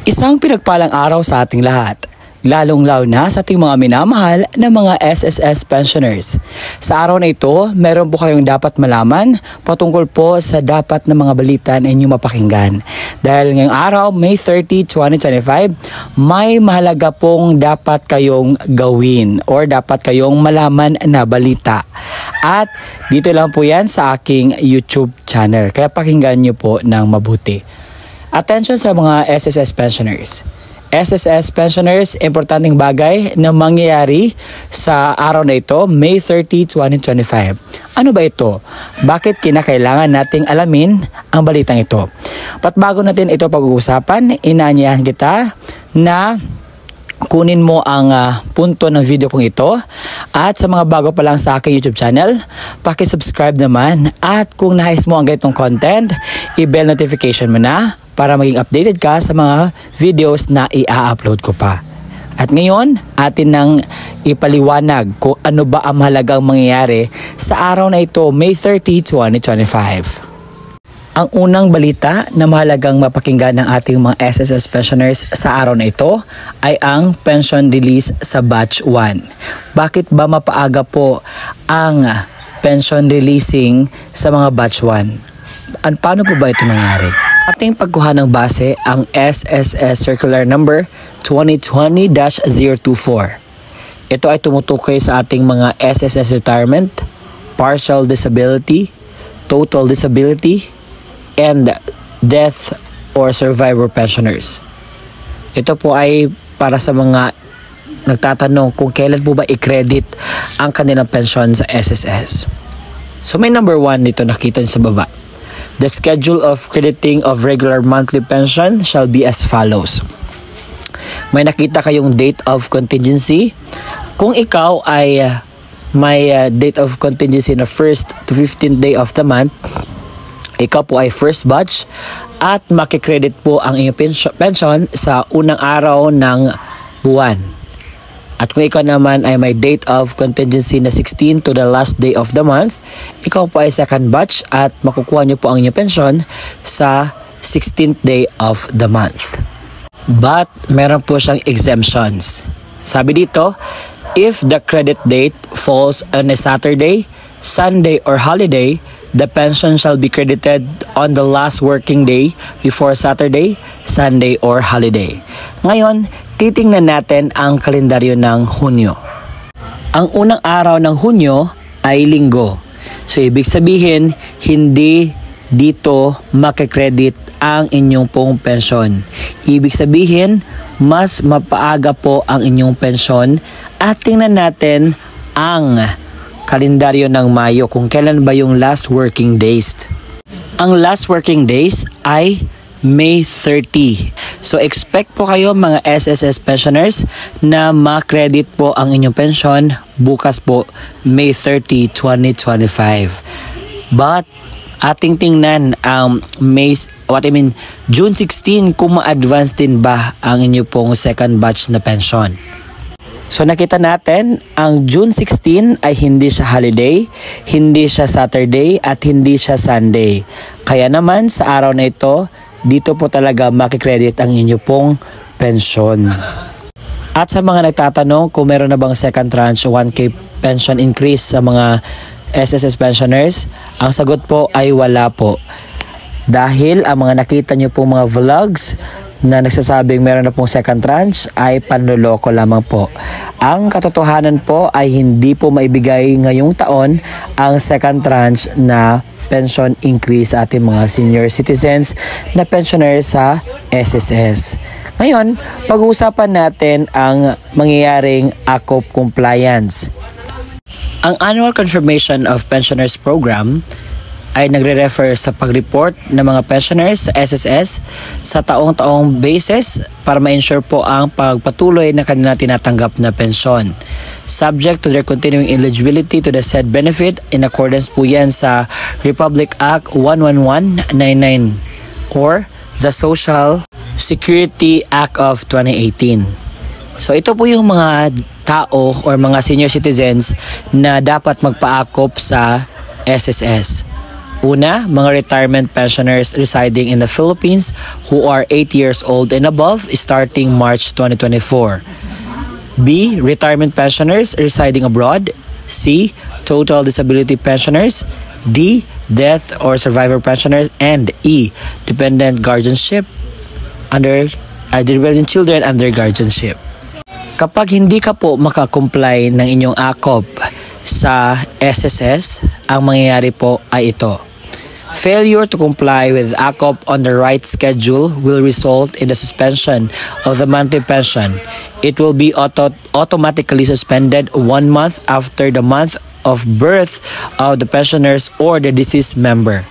Isang pinagpalang araw sa ating lahat, lalong-lalo na sa ating mga minamahal na mga SSS pensioners. Sa araw na ito, meron po kayong dapat malaman patungkol po sa dapat na mga balita na inyong mapakinggan. Dahil ngayong araw, May 30, 2025, may mahalaga pong dapat kayong gawin or dapat kayong malaman na balita. At dito lang po yan sa aking YouTube channel, kaya pakinggan nyo po ng mabuti. Attention sa mga SSS pensioners. SSS pensioners, importanteng bagay na mangyayari sa araw na ito, May 30, 2025. Ano ba ito? Bakit kinakailangan nating alamin ang balitang ito? Pat bago natin ito pag-uusapan, inaanyayahan kita na kunin mo ang punto ng video kong ito. At sa mga bago pa lang sa aking YouTube channel, paki-subscribe naman. At kung nais mo ang ganitong content, i-bell notification mo na para maging updated ka sa mga videos na i-upload ko pa. At ngayon, atin nang ipaliwanag kung ano ba ang mahalagang mangyayari sa araw na ito, May 30, 2025. Ang unang balita na mahalagang mapakinggan ng ating mga SSS pensioners sa araw na ito ay ang pension release sa Batch 1. Bakit ba mapaaga po ang pension releasing sa mga Batch 1? Paano po ba ito nangyari? Ating pagkuha ng base ang SSS Circular Number 2020-024. Ito ay tumutukoy sa ating mga SSS retirement, partial disability, total disability, and death or survivor pensioners. Ito po ay para sa mga nagtatanong kung kailan po ba i-credit ang kanilang pension sa SSS. So may number 1 dito nakita sa baba. The schedule of crediting of regular monthly pension shall be as follows. May nakita kayong date of contingency. Kung ikaw ay may date of contingency na 1st to 15th day of the month, ikaw po ay first batch at makikredit po ang iyong pension sa unang araw ng buwan. At kung ikaw naman ay may date of contingency na 16 to the last day of the month, ikaw po ay second batch at makukuha nyo po ang inyong pension sa 16th day of the month. But meron po siyang exemptions. Sabi dito, if the credit date falls on a Saturday, Sunday, or holiday, the pension shall be credited on the last working day before Saturday, Sunday, or holiday. Ngayon, titingnan natin ang kalendaryo ng Hunyo. Ang unang araw ng Hunyo ay Linggo. So, ibig sabihin, hindi dito makikredit ang inyong pong pensyon. Ibig sabihin, mas mapaaga po ang inyong pensyon at tingnan natin ang kalendaryo ng Mayo kung kailan ba yung last working days. Ang last working days ay May 30. So expect po kayo mga SSS pensioners na ma-credit po ang inyong pension bukas po May 30, 2025. But ating tingnan ang June 16 kung ma-advance din ba ang inyong pong second batch na pension. So nakita natin, ang June 16 ay hindi siya holiday, hindi siya Saturday, at hindi siya Sunday. Kaya naman sa araw na ito, dito po talaga makikredit ang inyo pong pensyon. At sa mga nagtatanong kung meron na bang second tranche 1K pension increase sa mga SSS pensioners, ang sagot po ay wala po. Dahil ang mga nakita nyo pong mga vlogs na nagsasabing meron na pong second tranche ay panloloko lamang po. Ang katotohanan po ay hindi po maibigay ngayong taon ang second tranche na pension increase sa ating mga senior citizens na pensioner sa SSS. Ngayon, pag-uusapan natin ang mangyayaring ACOP compliance. Ang Annual Confirmation of Pensioners Program ay nagre-refer sa pag-report ng mga pensioners sa SSS sa taong-taong basis para ma-ensure po ang pagpatuloy na kanila tinatanggap na pensyon. Subject to their continuing eligibility to the said benefit in accordance po yan sa Republic Act 11199 or the Social Security Act of 2018. So ito po yung mga tao or mga senior citizens na dapat magpa-ACOP sa SSS. Una, mga retirement pensioners residing in the Philippines who are 8 years old and above starting March 2024. B. Retirement pensioners residing abroad. C. Total disability pensioners. D. Death or survivor pensioners. And E. Dependent guardianship dependent children under guardianship. Kapag hindi ka po makakomply ng inyong AKOP sa SSS, ang mangyayari po ay ito. Failure to comply with AKOP on the right schedule will result in the suspension of the monthly pension. It will be automatically suspended 1 month after the month of birth of the pensioners or the deceased member.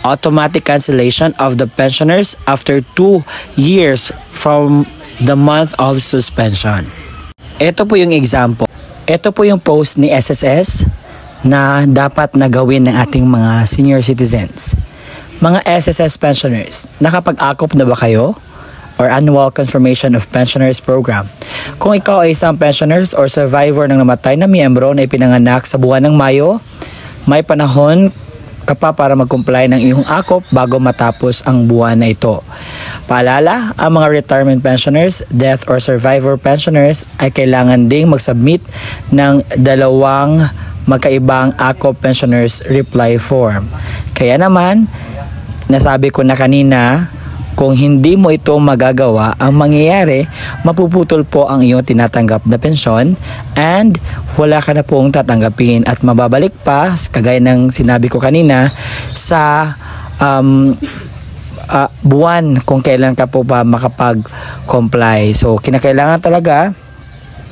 Automatic cancellation of the pensioners after 2 years from the month of suspension. Ito po yung example. Ito po yung post ni SSS na dapat na gawin ng ating mga senior citizens. Mga SSS pensioners, nakapag-akop na ba kayo? Or Annual Confirmation of Pensioners Program. Kung ikaw ay isang pensioners or survivor ng namatay na miyembro na ipinanganak sa buwan ng Mayo, may panahon ka pa para mag-comply ng iyong akop bago matapos ang buwan na ito. Paalala, ang mga retirement pensioners, death or survivor pensioners ay kailangan ding mag-submit ng 2 magkaibang AKOP pensioners reply form. Kaya naman, nasabi ko na kanina, kung hindi mo ito magagawa, ang mangyayari, mapuputol po ang iyong tinatanggap na pensyon and wala ka na pong tatanggapin at mababalik pa, kagaya ng sinabi ko kanina, sa buwan kung kailan ka po ba makapag-comply. So, kinakailangan talaga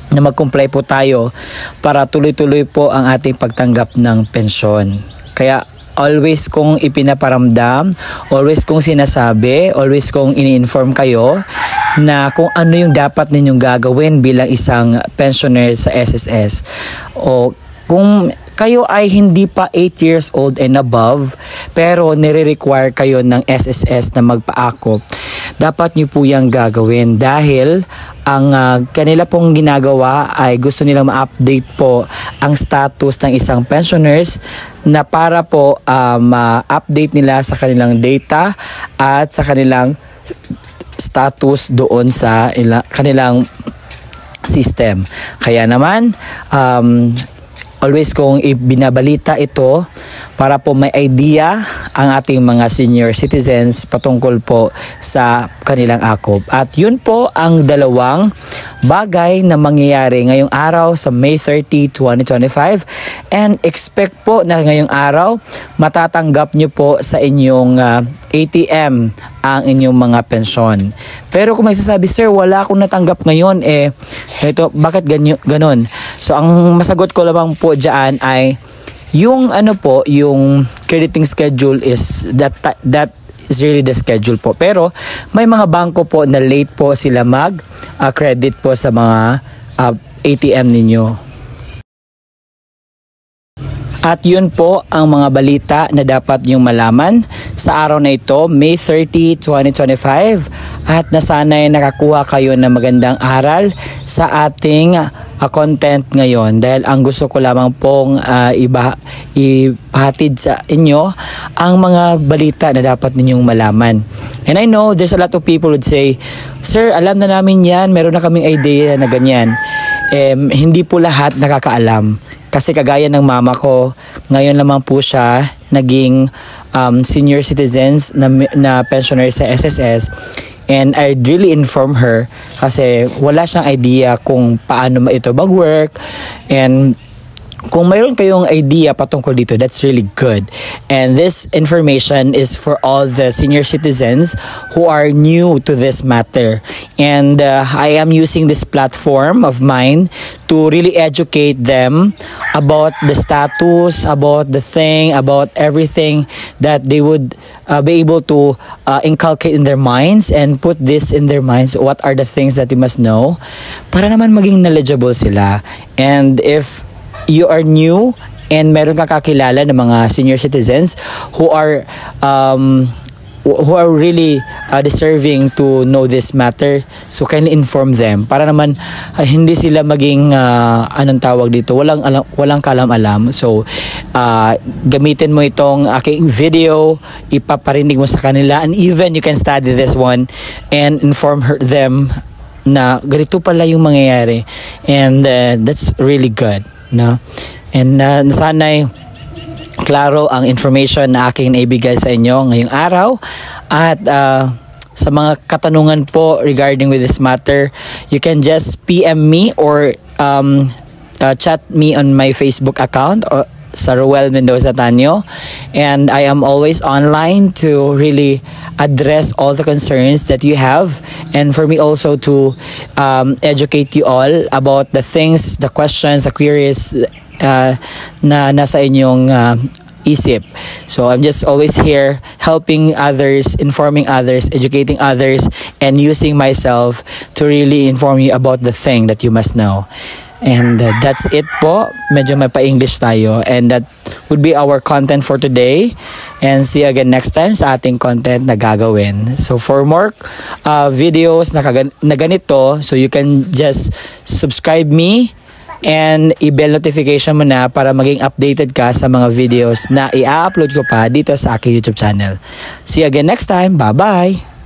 na mag-comply po tayo para tuloy-tuloy po ang ating pagtanggap ng pensyon. Kaya always kong ipinaparamdam, always kong sinasabi, always kong ini-inform kayo na kung ano yung dapat ninyong gagawin bilang isang pensioner sa SSS. O kung kayo ay hindi pa 8 years old and above pero nire-require kayo ng SSS na magpa-akop, dapat nyo po yung gagawin dahil ang kanila pong ginagawa ay gusto nilang ma-update po ang status ng isang pensioners na para po ma-update nila sa kanilang data at sa kanilang status doon sa kanilang system. Kaya naman, always kong ibinabalita ito para po may idea ang ating mga senior citizens patungkol po sa kanilang akop. At yun po ang 2 bagay na mangyayari ngayong araw sa May 30, 2025. And expect po na ngayong araw matatanggap nyo po sa inyong ATM ang inyong mga pensyon. Pero kung may sasabi, sir, wala akong natanggap ngayon, ito, bakit ganon? So ang masagot ko lamang po dyan ay yung yung crediting schedule is that is really the schedule po. Pero may mga bangko po na late po sila mag-credit po sa mga ATM ninyo. At yun po ang mga balita na dapat niyong malaman sa araw na ito, May 30, 2025. At nasanay nakakuha kayo ng magandang aral sa ating content ngayon. Dahil ang gusto ko lamang pong ipahatid sa inyo ang mga balita na dapat ninyong malaman. And I know there's a lot of people would say, sir, alam na namin yan, meron na kaming idea na ganyan. Hindi po lahat nakakaalam. Kasi kagaya ng mama ko, ngayon lamang po siya naging senior citizens na pensioner sa SSS. And I really inform her kasi wala siyang idea kung paano ito mag-work. And kung mayroon kayong idea patungkol dito, that's really good. And this information is for all the senior citizens who are new to this matter. And I am using this platform of mine to really educate them about the status, about the thing, about everything that they would be able to inculcate in their minds and put this in their minds. What are the things that they must know para naman maging knowledgeable sila. And if you are new and meron ka kakilala ng mga senior citizens who are who are really deserving to know this matter. So kindly inform them para naman hindi sila maging anong tawag dito, walang kalam-alam. So gamitin mo itong aking video, ipaparinig mo sa kanila, and even you can study this one and inform them na ganito pala yung mangyayari, and that's really good, no? And sana'y klaro ang information na aking naibigay sa inyo ngayong araw. At sa mga katanungan po regarding with this matter, you can just PM me or chat me on my Facebook account, sa Roel Mendoza Tanyo, and I am always online to really address all the concerns that you have, and for me also to educate you all about the things, the questions, the queries na nasa inyong isip. So I'm just always here helping others, informing others, educating others, and using myself to really inform you about the thing that you must know. And that's it po. Medyo may pa-English tayo, and that would be our content for today, and see you again next time sa ating content na gagawin. So for more videos na ganito, so you can just subscribe me and i-bell notification mo na para maging updated ka sa mga videos na i-upload ko pa dito sa aking YouTube channel. See you again next time. Bye-bye!